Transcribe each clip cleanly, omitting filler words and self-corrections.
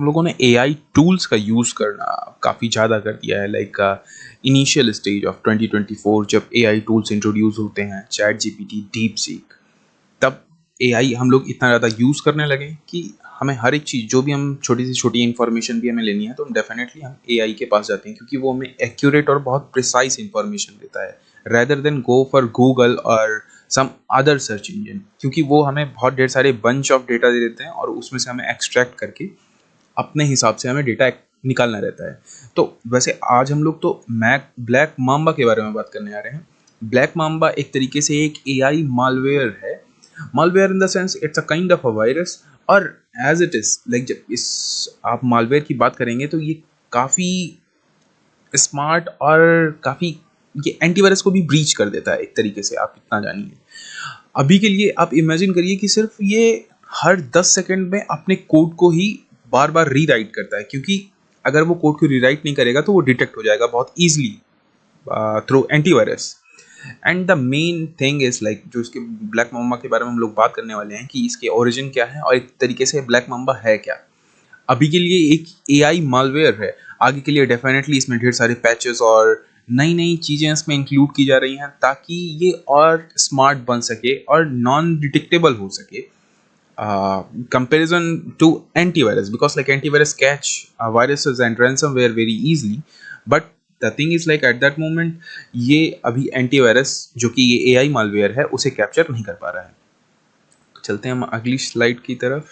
हम लोगों ने एआई टूल्स का यूज़ करना काफ़ी ज़्यादा कर दिया है। लाइक इनिशियल स्टेज ऑफ 2024 जब एआई टूल्स इंट्रोड्यूस होते हैं, चैट जीपीटी, डीप सीक, तब एआई हम लोग इतना ज़्यादा यूज़ करने लगे कि हमें हर एक चीज़, जो भी हम छोटी से छोटी इन्फॉर्मेशन भी हमें लेनी है, तो हम डेफिनेटली हम एआई के पास जाते हैं, क्योंकि वो हमें एक्यूरेट और बहुत प्रिसाइज इन्फॉर्मेशन देता है, rather than go for Google और सम अदर सर्च इंजन, क्योंकि वो हमें बहुत ढेर सारे बंच ऑफ डेटा दे देते हैं और उसमें से हमें एक्सट्रैक्ट करके अपने हिसाब से हमें डेटा निकालना रहता है। तो वैसे आज हम लोग तो मैक ब्लैक माम्बा के बारे में बात करने आ रहे हैं। ब्लैक माम्बा एक तरीके से एक एआई मालवेयर है। Malware in the sense it's a kind of a virus, और एज इट इज लाइक जब इस आप मालवेयर की बात करेंगे तो ये काफ़ी स्मार्ट और काफ़ी, ये एंटीवायरस को भी ब्रीच कर देता है एक तरीके से, आप इतना जानिए। अभी के लिए आप इमेजिन करिए कि सिर्फ ये हर 10 सेकंड में अपने कोड को ही बार बार रीराइट करता है, क्योंकि अगर वो कोड को रीराइट नहीं करेगा तो वो डिटेक्ट हो जाएगा बहुत easily through antivirus. And the main thing is like, जो इसके ब्लैक मम्बा के बारे में हम लोग बात करने वाले हैं कि इसके ओरिजिन क्या है और एक तरीके से ब्लैक मम्बा है क्या। अभी के लिए एक एआई मालवेयर है, आगे के लिए डेफिनेटली इसमें ढेर सारे पैचेस और नई नई चीज़ें इसमें इंक्लूड की जा रही हैं ताकि ये और स्मार्ट बन सके और नॉन डिटेक्टेबल हो सके comparison to antivirus, because like antivirus catch viruses and ransomware very easily, but the thing is like at that moment ये अभी एंटीवायरस जो कि ये एआई मालवेयर है उसे कैप्चर नहीं कर पा रहा है। चलते हैं हम अगली स्लाइड की तरफ।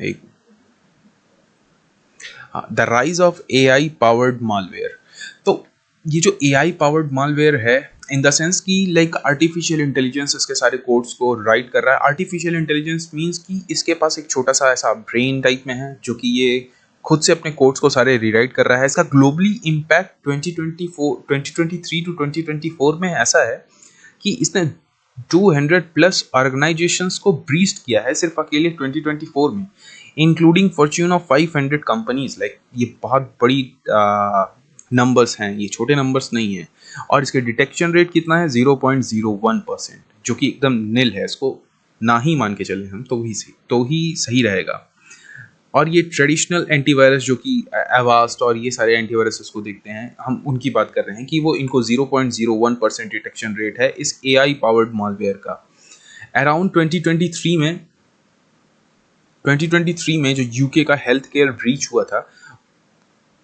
एक the rise of AI powered malware. तो ये जो एआई पावर्ड मालवेयर है, इन द सेंस कि लाइक आर्टिफिशियल इंटेलिजेंस इसके सारे कोड्स को राइट कर रहा है। आर्टिफिशियल इंटेलिजेंस मीन्स कि इसके पास एक छोटा सा ऐसा ब्रेन टाइप में है जो कि ये खुद से अपने कोड्स को सारे रीराइट कर रहा है। इसका ग्लोबली इम्पैक्ट 2023 टू 2024 में ऐसा है कि इसने 200 प्लस ऑर्गेनाइजेशंस को ब्रीस्ट किया है सिर्फ अकेले 2024 में, including Fortune of 500 companies. Like ये बहुत बड़ी नंबर्स हैं, ये छोटे नंबर्स नहीं है। और इसके डिटेक्शन रेट कितना है? 0.01%, जो कि एकदम निल है। इसको ना ही मान के चले हम तो ही सही रहेगा। और ये ट्रेडिशनल एंटीवायरस जो कि एवास्ट और ये सारे एंटीवायरस को देखते हैं, हम उनकी बात कर रहे हैं कि वो इनको 0.01% डिटेक्शन रेट है इस एआई पावर्ड मालवेयर का। अराउंड 2023 में जो यूके का हेल्थ केयर ब्रीच हुआ था,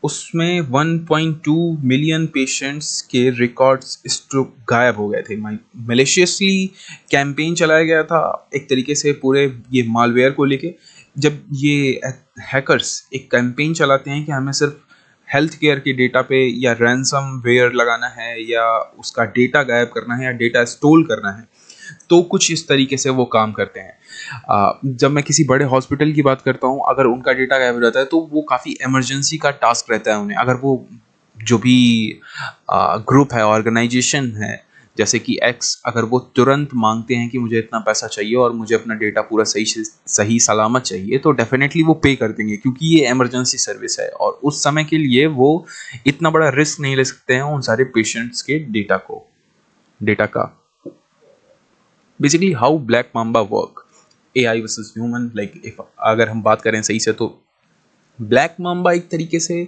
उसमें 1.2 मिलियन पेशेंट्स के रिकॉर्ड्स गायब हो गए थे। मलेशियसली कैंपेन चलाया गया था एक तरीके से पूरे ये मालवेयर को लेके। जब ये हैकर्स एक कैंपेन चलाते हैं कि हमें सिर्फ हेल्थ केयर के डेटा पे या रैंसम वेयर लगाना है या उसका डेटा गायब करना है या डेटा स्टोल करना है, तो कुछ इस तरीके से वो काम करते हैं। जब मैं किसी बड़े हॉस्पिटल की बात करता हूँ, अगर उनका डेटा गायब हो जाता है तो वो काफ़ी इमरजेंसी का टास्क रहता है उन्हें। अगर वो जो भी ग्रुप है, ऑर्गेनाइजेशन है, जैसे कि एक्स, अगर वो तुरंत मांगते हैं कि मुझे इतना पैसा चाहिए और मुझे अपना डेटा पूरा सही सलामत चाहिए, तो डेफिनेटली वो पे कर देंगे, क्योंकि ये इमरजेंसी सर्विस है और उस समय के लिए वो इतना बड़ा रिस्क नहीं ले सकते हैं उन सारे पेशेंट्स के डेटा का। Basically how black mamba work, AI versus human. Like if अगर हम बात करें सही से, तो ब्लैक माम्बा एक तरीके से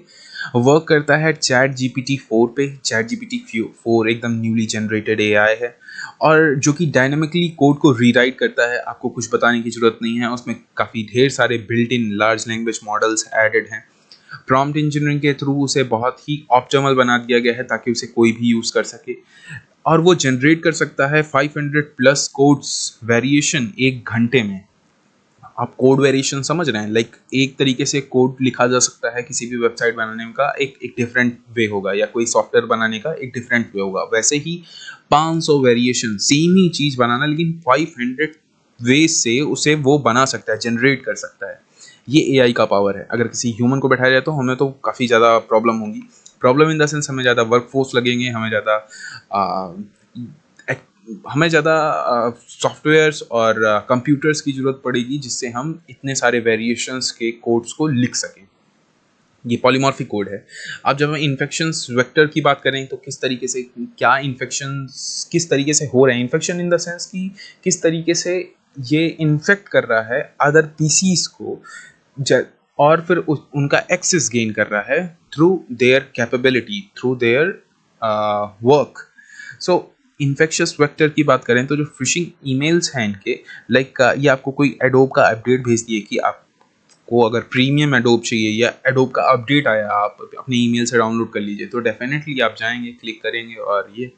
वर्क करता है चैट जीपीटी 4 पे। चैट जीपीटी 4 एकदम न्यूली जनरेटेड एआई है और जो कि डायनामिकली कोड को रीराइट करता है। आपको कुछ बताने की जरूरत नहीं है, उसमें काफ़ी ढेर सारे built in large language models added हैं। प्रॉम्प्ट इंजीनियरिंग के थ्रू उसे बहुत ही ऑप्टिमल बना दिया गया है ताकि उसे कोई भी यूज़ कर सके, और वो जनरेट कर सकता है 500 प्लस कोड्स वेरिएशन एक घंटे में। आप कोड वेरिएशन समझ रहे हैं? लाइक एक तरीके से कोड लिखा जा सकता है किसी भी वेबसाइट बनाने का एक डिफरेंट वे होगा, या कोई सॉफ्टवेयर बनाने का एक डिफरेंट वे होगा। वैसे ही 500 वेरिएशन सेम ही चीज़ बनाना, लेकिन 500 वे से उसे वो बना सकता है, जनरेट कर सकता है। ये एआई का पावर है। अगर किसी ह्यूमन को बैठाया जाए तो हमें तो काफ़ी ज़्यादा प्रॉब्लम होगी। प्रॉब्लम इन द सेंस हमें ज़्यादा वर्कफोर्स लगेंगे, हमें ज़्यादा सॉफ्टवेयर्स और कंप्यूटर्स की ज़रूरत पड़ेगी जिससे हम इतने सारे वेरिएशंस के कोड्स को लिख सकें। ये पॉलीमॉर्फिक कोड है। अब जब हम इन्फेक्शंस वेक्टर की बात करें तो किस तरीके से, क्या इन्फेक्शंस किस तरीके से हो रहे हैं, इन्फेक्शन इन द सेंस कि किस तरीके से ये इन्फेक्ट कर रहा है अदर पीसीस को, और फिर उनका एक्सेस गेन कर रहा है through their capability, through their work. So infectious vector की बात करें तो जो फिशिंग ईमेल्स हैं इनके, लाइक ये आपको कोई एडोब का अपडेट भेज दिए कि आपको अगर प्रीमियम एडोब चाहिए या एडोब का अपडेट आया, आप अपने ईमेल से डाउनलोड कर लीजिए, तो डेफिनेटली आप जाएंगे, क्लिक करेंगे और ये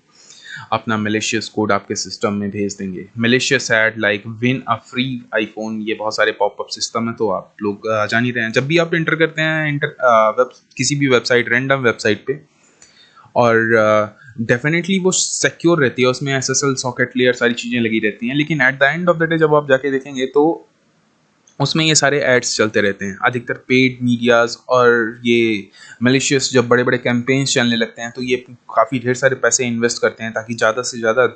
अपना मेलिशियस कोड आपके सिस्टम में भेज देंगे। Malicious ad like win a free iPhone, ये बहुत सारे पॉपअप सिस्टम है, तो आप लोग जान ही रहे हैं। जब भी आप इंटर करते हैं किसी भी वेबसाइट, रैंडम वेबसाइट पे, और डेफिनेटली वो सिक्योर रहती है, उसमें एसएसएल सॉकेट लेयर सारी चीज़ें लगी रहती हैं, लेकिन at the end of the day जब आप जाके देखेंगे तो उसमें ये सारे एड्स चलते रहते हैं, अधिकतर पेड मीडियाज, और ये मलिशियस जब बड़े बड़े कैंपेन्स चलने लगते हैं तो ये काफ़ी ढेर सारे पैसे इन्वेस्ट करते हैं ताकि ज़्यादा से ज़्यादा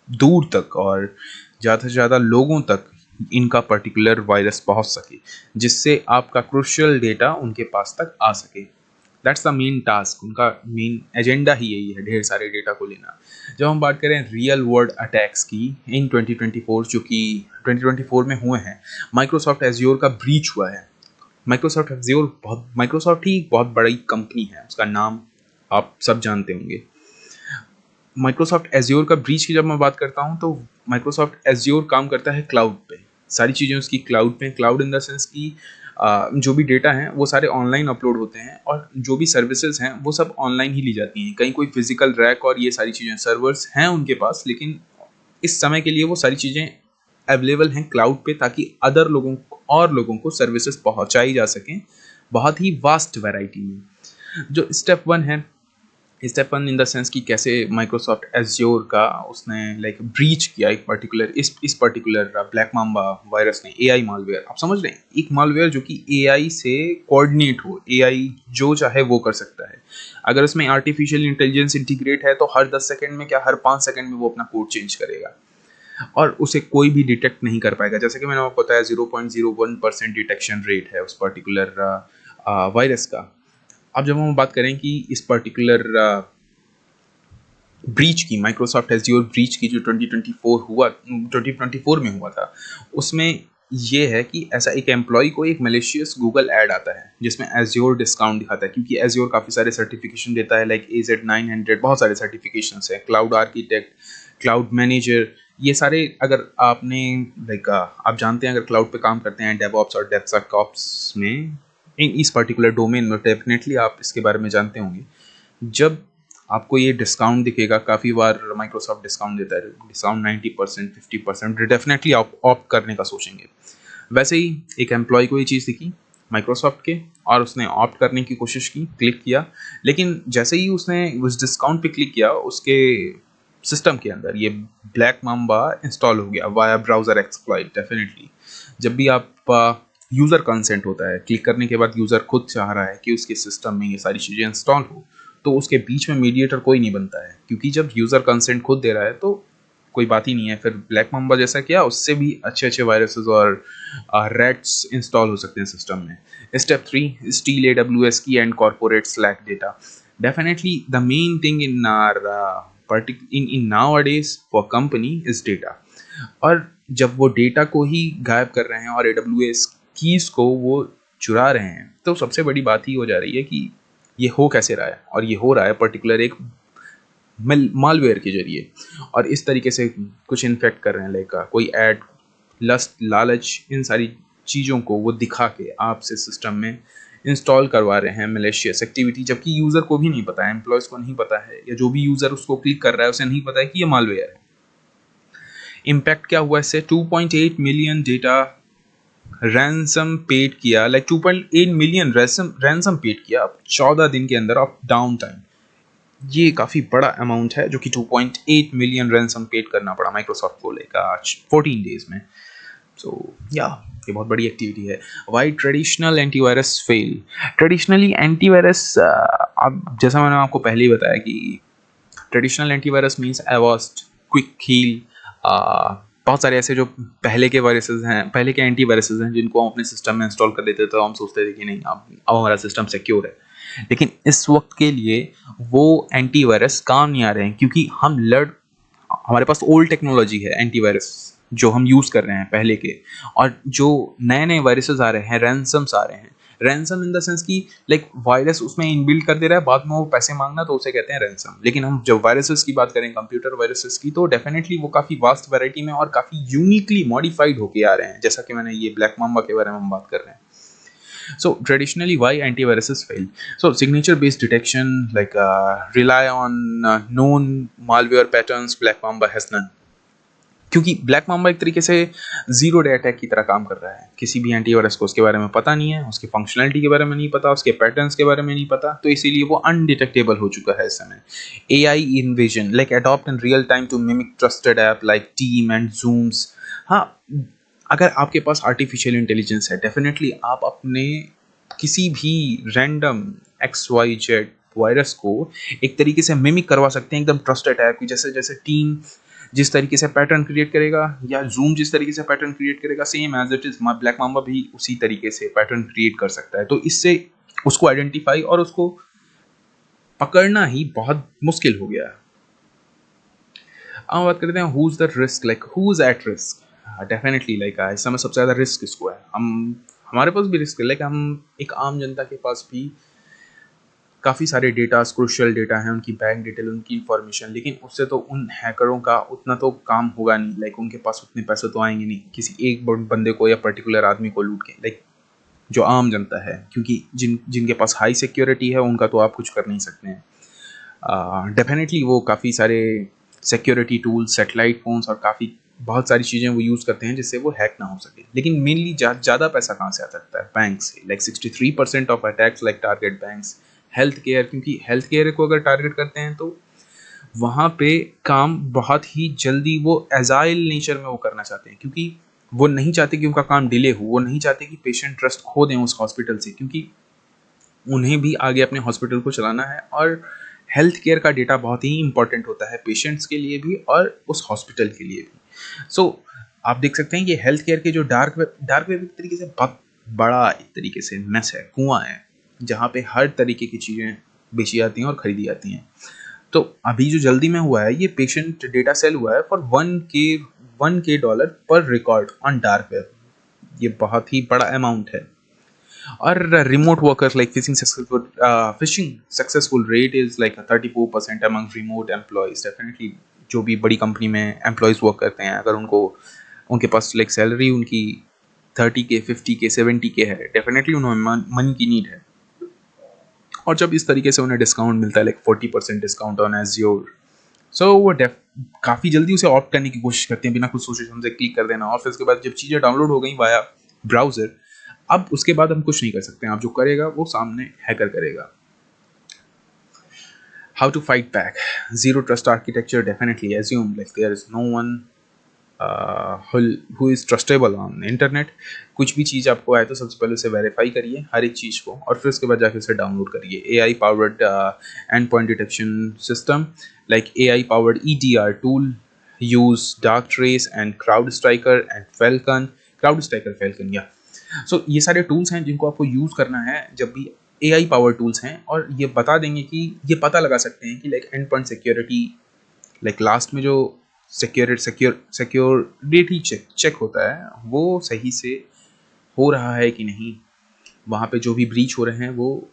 दूर तक और ज़्यादा से ज़्यादा लोगों तक इनका पर्टिकुलर वायरस पहुंच सके, जिससे आपका क्रूशियल डेटा उनके पास तक आ सके। दैट्स द मेन टास्क, उनका मेन एजेंडा ही यही है, ढेर सारे डेटा को लेना। जब हम बात करें रियल वर्ल्ड अटैक्स की इन 2024, जो कि 2024 में हुए हैं, माइक्रोसॉफ्ट एज्योर का ब्रीच हुआ है। माइक्रोसॉफ्ट ही बहुत बड़ी कंपनी है, उसका नाम आप सब जानते होंगे। माइक्रोसॉफ्ट एज्योर का ब्रीच की जब मैं बात करता हूँ तो माइक्रोसॉफ्ट एज्योर काम करता है क्लाउड पे, सारी चीज़ें उसकी क्लाउड पे, क्लाउड इन द सेंस की जो भी डेटा हैं वो सारे ऑनलाइन अपलोड होते हैं, और जो भी सर्विसेज हैं वो सब ऑनलाइन ही ली जाती हैं। कहीं कोई फिजिकल रैक और ये सारी चीज़ें, सर्वर्स हैं उनके पास, लेकिन इस समय के लिए वो सारी चीज़ें अवेलेबल हैं क्लाउड पे, ताकि अदर लोगों को सर्विसेज पहुंचाई जा सकें बहुत ही वास्ट वैरायटी में। जो step one in the sense कि कैसे माइक्रोसॉफ्ट एज्योर का उसने लाइक ब्रीच किया एक पर्टिकुलर इस पर्टिकुलर ब्लैक माम्बा वायरस ने, एआई मालवेयर। आप समझ रहे हैं, एक मालवेयर जो कि एआई से कोऑर्डिनेट हो, एआई जो चाहे वो कर सकता है। अगर उसमें आर्टिफिशियल इंटेलिजेंस इंटीग्रेट है तो हर 10 सेकंड में क्या, हर 5 सेकंड में वो अपना कोड चेंज करेगा और उसे कोई भी डिटेक्ट नहीं कर पाएगा। जैसे कि मैंने आपको बताया 0.01% डिटेक्शन रेट है उस पर्टिकुलर वायरस का। अब जब हम बात करें कि इस पर्टिकुलर ब्रीच की, माइक्रोसॉफ्ट एज्योर ब्रीच की जो 2024 में हुआ था, उसमें ये है कि ऐसा एक एम्प्लॉय को एक मलेशियस गूगल ऐड आता है जिसमें एज्योर डिस्काउंट दिखाता है, क्योंकि एज्योर काफ़ी सारे सर्टिफिकेशन देता है, लाइक AZ900, बहुत सारे सर्टिफिकेशंस हैं, क्लाउड आर्किटेक्ट, क्लाउड मैनेजर, ये सारे। अगर आपने लाइक आप जानते हैं, अगर क्लाउड पे काम करते हैं डेवऑप्स और डेवसेकऑप्स में, इन इस पर्टिकुलर डोमेन में, डेफिनेटली आप इसके बारे में जानते होंगे। जब आपको ये डिस्काउंट दिखेगा, काफ़ी बार माइक्रोसॉफ्ट डिस्काउंट देता है, डिस्काउंट 90%, 50%, डेफिनेटली आप ऑप्ट करने का सोचेंगे। वैसे ही एक एम्प्लॉय को ये चीज़ दिखी माइक्रोसॉफ्ट के, और उसने ऑप्ट करने की कोशिश की, क्लिक किया, लेकिन जैसे ही उसने उस डिस्काउंट पे क्लिक किया, उसके सिस्टम के अंदर ये ब्लैक माम्बा इंस्टॉल हो गया वाया ब्राउज़र एक्सप्लॉइट। डेफिनेटली जब भी आप यूज़र कंसेंट होता है, क्लिक करने के बाद यूज़र खुद चाह रहा है कि उसके सिस्टम में ये सारी चीज़ें इंस्टॉल हो, तो उसके बीच में मीडिएटर कोई नहीं बनता है, क्योंकि जब यूज़र कंसेंट खुद दे रहा है तो कोई बात ही नहीं है। फिर ब्लैक माम्बा जैसा किया, उससे भी अच्छे वायरसेस और रैट्स इंस्टॉल हो सकते हैं सिस्टम में। Step 3, steal AWS key and corporate Slack data. Definitely the main thing in our in nowadays for company is data, और जब वो डेटा को ही गायब कर रहे हैं और AWS कीज को वो चुरा रहे हैं, तो सबसे बड़ी बात ही हो जा रही है कि ये हो कैसे रहा है, और ये हो रहा है पर्टिकुलर एक मालवेयर के जरिए, और इस तरीके से कुछ इन्फेक्ट कर रहे हैं, लाइक कोई ऐड, लस्ट, लालच, इन सारी चीज़ों को वो दिखा के आपसे सिस्टम में इंस्टॉल करवा रहे हैं मैलिशियस एक्टिविटी, जबकि यूज़र को भी नहीं पता है, एम्प्लॉयज़ को नहीं पता है, या जो भी यूज़र उसको क्लिक कर रहा है उसे नहीं पता है कि ये मालवेयर है। इम्पैक्ट क्या हुआ इससे, 2.8 मिलियन डेटा रैंसम पेड किया, लाइक 2.8 मिलियन रैंसम पेड किया 14 दिन के अंदर ऑफ डाउन टाइम। ये काफ़ी बड़ा अमाउंट है, जो कि 2.8 मिलियन रैंसम पेड करना पड़ा माइक्रोसॉफ्ट को लेकर आज 14 डेज में। सो ये बहुत बड़ी एक्टिविटी है। Why traditional antivirus fail. Traditionally antivirus, अब जैसा मैंने आपको पहले ही बताया कि traditional antivirus means Avast, Quick Heal, बहुत सारे ऐसे जो पहले के वायरसेस हैं, पहले के एंटी वायरसेस हैं, जिनको हम अपने सिस्टम में इंस्टॉल कर लेते थे, तो हम सोचते थे कि नहीं अब हमारा सिस्टम सिक्योर है। लेकिन इस वक्त के लिए वो एंटीवायरस काम नहीं आ रहे हैं, क्योंकि हमारे पास ओल्ड टेक्नोलॉजी है एंटीवायरस जो हम यूज़ कर रहे हैं पहले के, और जो नए नए वायरसेस आ रहे हैं, रैंसम्स आ रहे हैं। रैंसम इन द सेंस कि लाइक वायरस उसमें इनबिल्ट कर दे रहा है, बाद में वो पैसे मांगना, तो उसे कहते हैं रैंसम। लेकिन हम जब वायरसेस की बात करें, कंप्यूटर वायरसेस की, तो डेफिनेटली वो काफ़ी वास्ट वैरायटी में और काफ़ी यूनिकली मॉडिफाइड होके आ रहे हैं, जैसा कि मैंने ये ब्लैक माम्बा के बारे में हम बात कर रहे हैं। So traditionally, why antiviruses fail? So signature-based detection, like rely on known malware patterns. Black Mamba has none. क्योंकि ब्लैक माम्बा एक तरीके से जीरो डे अटैक की तरह काम कर रहा है। किसी भी एंटीवायरस को उसके बारे में पता नहीं है, उसकी फंक्शनलिटी के बारे में नहीं पता, उसके पैटर्न्स के बारे में नहीं पता, तो इसीलिए वो अनडिटेक्टेबल हो चुका है इस समय। AI invasion, like adopt in real time to mimic trusted app like Team and Zooms. हाँ, अगर आपके पास आर्टिफिशियल इंटेलिजेंस है, डेफिनेटली आप अपने किसी भी रैंडम XYZ वायरस को एक तरीके से मिमिक करवा सकते हैं, एकदम ट्रस्टेड ऐप की। जैसे जैसे टीम जिस तरीके से पैटर्न क्रिएट करेगा, या जूम जिस तरीके से पैटर्न क्रिएट करेगा, same as it is Black Mamba भी उसी तरीके से पैटर्न क्रिएट कर सकता है। तो इससे उसको आइडेंटिफाई और उसको पकड़ना ही बहुत मुश्किल हो गया है। अब बात करते हैं who is the risk, like who is at risk. Definitely like इस समय सबसे ज़्यादा रिस्क किसको है? हमारे पास भी रिस्क है, लाइक हम एक आम जनता के पास भी काफ़ी सारे डेटा, क्रूशियल डेटा हैं, उनकी बैंक डिटेल, उनकी इन्फॉर्मेशन, लेकिन उससे तो उन हैकरों का उतना तो काम होगा नहीं। लाइक उनके पास उतने पैसे तो आएंगे नहीं किसी एक बंदे को या पर्टिकुलर आदमी को लूट के, लाइक जो आम जनता है, क्योंकि जिनके पास हाई सिक्योरिटी है उनका तो आप कुछ कर नहीं सकते हैं। डेफिनेटली वो काफ़ी सारे सिक्योरिटी टूल्स, सैटेलाइट फोन्स और काफ़ी बहुत सारी चीज़ें वो यूज़ करते हैं जिससे वो हैक ना हो सके। लेकिन मेनली ज़्यादा पैसा कहाँ से आ सकता है? बैंक से। Like 63% of attacks like target banks. Health care, क्योंकि हेल्थ केयर को अगर टारगेट करते हैं तो वहाँ पे काम बहुत ही जल्दी वो एजाइल नेचर में वो करना चाहते हैं, क्योंकि वो नहीं चाहते कि उनका काम डिले हो, वो नहीं चाहते कि पेशेंट ट्रस्ट खो दें उस हॉस्पिटल से, क्योंकि उन्हें भी आगे अपने हॉस्पिटल को चलाना है। और हेल्थ केयर का डेटा बहुत ही इंपॉर्टेंट होता है पेशेंट्स के लिए भी और उस हॉस्पिटल के लिए भी। सो आप देख सकते हैं कि हेल्थ केयर के जो डार्क वेब एक तरीके से बहुत बड़ा एक तरीके से मेस है, कुआं है, जहाँ पे हर तरीके की चीज़ें बेची जाती हैं और खरीदी जाती हैं। तो अभी जो जल्दी में हुआ है, ये पेशेंट डेटा सेल हुआ है फॉर 1K डॉलर पर रिकॉर्ड ऑन डार्क वेब। ये बहुत ही बड़ा अमाउंट है। और remote workers, like fishing successful rate is like 34% among remote employees. Definitely जो भी बड़ी कंपनी में एम्प्लॉयज वर्क करते हैं, अगर उनके पास लाइक सैलरी उनकी 30K, 50K, 70K है, डेफिनेटली उन्हें मनी की नीड है। और जब इस तरीके से उन्हें डिस्काउंट मिलता है, लाइक 40% डिस्काउंट ऑन एज्योर, सो वो काफ़ी जल्दी उसे ऑप्ट करने की कोशिश करते हैं, बिना कुछ सोचे समझे क्लिक कर देना। और फिर उसके बाद जब चीज़ें डाउनलोड हो गई वाया ब्राउज़र, अब उसके बाद हम कुछ नहीं कर सकते हैं। आप जो करेगा वो सामने हैकर करेगा। How to fight back? Zero trust architecture. Definitely assume like there is no one who is trustable on internet. कुछ भी चीज़ आपको आए तो सबसे पहले उसे वेरीफाई करिए, हर एक चीज़ को, और फिर उसके बाद जाके उसे डाउनलोड करिए। AI powered and point detection system, like AI powered EDR tool, use dark trace and crowd striker end falcon या। सो ये सारे टूल्स हैं जिनको आपको यूज़ करना है जब भी AI पावर टूल्स हैं, और ये बता देंगे कि ये पता लगा सकते हैं कि like and point security, like last में जो सिक्योरिटी चेक होता है वो सही से हो रहा है कि नहीं। वहाँ पे जो भी ब्रीच हो रहे हैं वो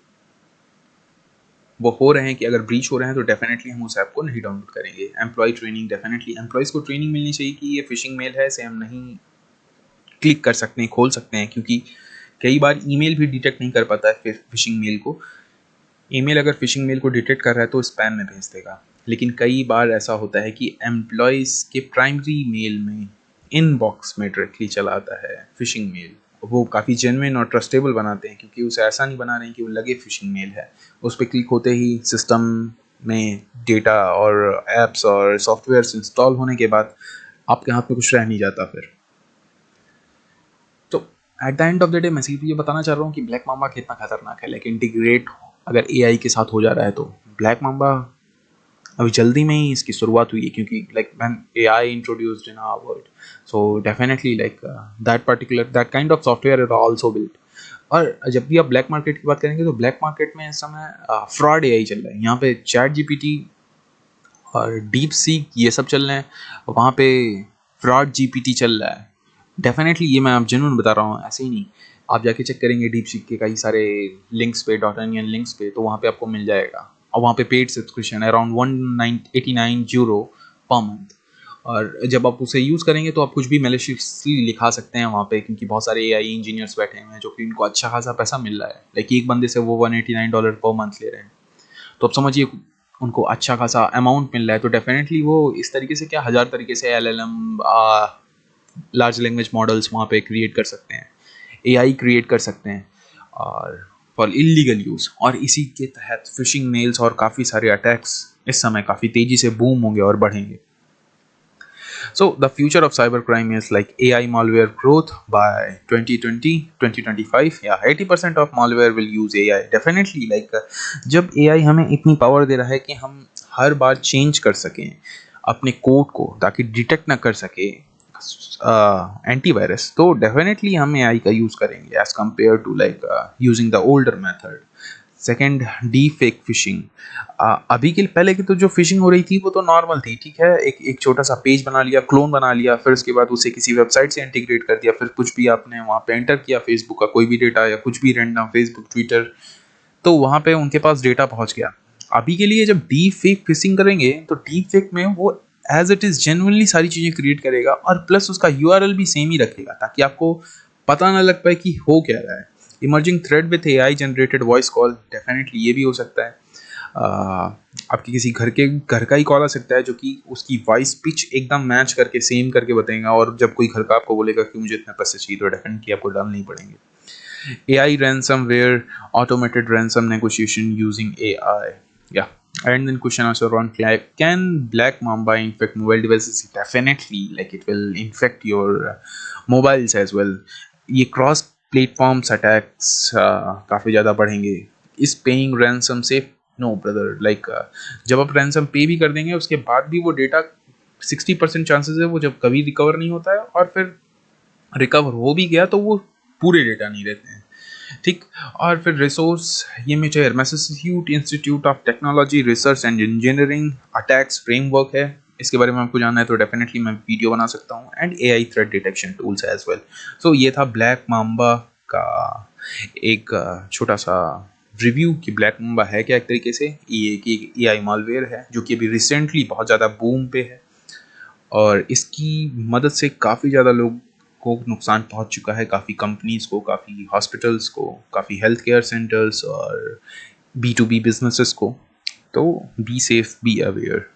हो रहे हैं कि अगर ब्रीच हो रहे हैं तो डेफिनेटली हम उस ऐप को नहीं डाउनलोड करेंगे। एम्प्लॉय ट्रेनिंग, डेफिनेटली एम्प्लॉयज़ को ट्रेनिंग मिलनी चाहिए कि ये फिशिंग मेल है, इसे हम नहीं क्लिक कर सकते हैं, खोल सकते हैं, क्योंकि कई बार ईमेल भी डिटेक्ट नहीं कर पाता है फिशिंग मेल को। ईमेल अगर फिशिंग मेल को डिटेक्ट कर रहा है तो स्पैम में भेज देगा। लेकिन कई बार ऐसा होता है कि एम्प्लॉयज़ के प्राइमरी मेल में इनबॉक्स में डायरेक्टली चला आता है फिशिंग मेल। वो काफ़ी जेन्युइन और ट्रस्टेबल बनाते हैं, क्योंकि उसे ऐसा नहीं बना रहे हैं कि वो लगे फिशिंग मेल है। उस पर क्लिक होते ही सिस्टम में डेटा और एप्स और सॉफ्टवेयर इंस्टॉल होने के बाद आपके हाथ में कुछ रह नहीं जाता फिर। तो at the end of the day मैं सिर्फ ये बताना चाह रहा हूँ कि ब्लैक माम्बा कितना खतरनाक है। लाइक इंटीग्रेट अगर AI के साथ हो जा रहा है तो ब्लैक माम्बा अभी जल्दी में ही इसकी शुरुआत हुई है, क्योंकि like when AI introduced in our world, so definitely like that kind of software is also built. और जब भी आप ब्लैक मार्केट की बात करेंगे तो ब्लैक मार्केट में इस समय फ्रॉड एआई चल रहा है। यहाँ पे चैट जीपीटी और डीप सीक ये सब चल रहे हैं, वहाँ पे फ्रॉड जीपीटी चल रहा है। डेफिनेटली ये मैं आप जेन्युइन बता रहा हूँ, ऐसे ही नहीं। आप जाके चेक करेंगे डीप सीक के कई सारे लिंक्स पे, .onion लिंक्स पे, तो वहाँ पे आपको मिल जाएगा। और वहाँ पे paid subscription around 189 euro per month. और जब आप उसे यूज़ करेंगे तो आप कुछ भी मैलिशियसली लिखा सकते हैं वहाँ पे, क्योंकि बहुत सारे एआई इंजीनियर्स बैठे हुए हैं जो कि इनको अच्छा खासा पैसा मिल रहा है। लाइक एक बंदे से वो $189 पर मंथ ले रहे हैं, तो अब समझिए उनको अच्छा खासा अमाउंट मिल रहा है। तो डेफिनेटली वो इस तरीके से क्या, हज़ार तरीके से एलएलएम, लार्ज लैंग्वेज मॉडल्स वहाँ पे क्रिएट कर सकते हैं, एआई क्रिएट कर सकते हैं, और फॉर इलीगल यूज़। और इसी के तहत फिशिंग मेल्स और काफ़ी सारे अटैक्स इस समय काफ़ी तेज़ी से बूम होंगे और बढ़ेंगे। So the future of cybercrime is like AI malware growth by 2020, 2025. Yeah, 80% of malware will use AI. Definitely like जब AI हमें इतनी पावर दे रहा है कि हम हर बार चेंज कर सकें अपने कोड को ताकि डिटेक्ट ना कर सके एंटीवायरस, तो डेफिनेटली हम एआई का यूज़ करेंगे as compare to like using the older method. Second, deepfake phishing. अभी के पहले की तो जो फिशिंग हो रही थी वो तो नॉर्मल थी, ठीक है, एक छोटा सा पेज बना लिया, क्लोन बना लिया, फिर उसके बाद उसे किसी वेबसाइट से इंटीग्रेट कर दिया, फिर कुछ भी आपने वहाँ पे एंटर किया, फेसबुक का कोई भी डेटा या कुछ भी रैंडम, फेसबुक, ट्विटर, तो वहाँ पे उनके पास डेटा पहुँच गया। अभी के लिए जब डीप फेक फिशिंग करेंगे तो डीप फेक में वो एज इट इज़ जेन्युइनली सारी चीज़ें क्रिएट करेगा, और प्लस उसका यूआरएल भी सेम ही रखेगा ताकि आपको पता ना लग पाए कि हो क्या रहा है। Emerging thread with AI generated voice call, definitely ये भी हो सकता है। आपके किसी घर का ही कॉल आ सकता है जो कि उसकी वॉइस पिच एकदम मैच करके सेम करके बताएगा, और जब कोई घर का आपको बोलेगा कि मुझे इतने पैसे चाहिए तो डेफिनेटली आपको डालने ही पड़ेंगे। AI ransomware, automated ransom negotiation using AI. Yeah. And then question answer on can Black Mamba infect mobile devices? Definitely, like it will infect your mobiles as well. ये क्रॉस प्लेटफॉर्म्स अटैक्स काफ़ी ज़्यादा बढ़ेंगे। इस paying ransom से no brother, like जब आप ransom पे भी कर देंगे उसके बाद भी वो डेटा 60% चांसेस है वो जब कभी रिकवर नहीं होता है, और फिर रिकवर हो भी गया तो वो पूरे डेटा नहीं रहते हैं, ठीक। और फिर रिसोर्स, ये major Massachusetts Institute of Technology research and engineering attacks framework है। इसके बारे में आपको जानना है तो डेफिनेटली मैं वीडियो बना सकता हूँ, and AI threat detection tools as well. So ये था ब्लैक माम्बा का एक छोटा सा रिव्यू कि ब्लैक माम्बा है क्या। एक तरीके से ये एक एआई मालवेयर है जो कि अभी रिसेंटली बहुत ज़्यादा बूम पे है, और इसकी मदद से काफ़ी ज़्यादा लोग को नुकसान पहुंच चुका है, काफ़ी कंपनीज़ को, काफ़ी हॉस्पिटल्स को, काफ़ी हेल्थ केयर सेंटर्स और B2B बिजनेसेस को। तो बी सेफ, बी अवेयर।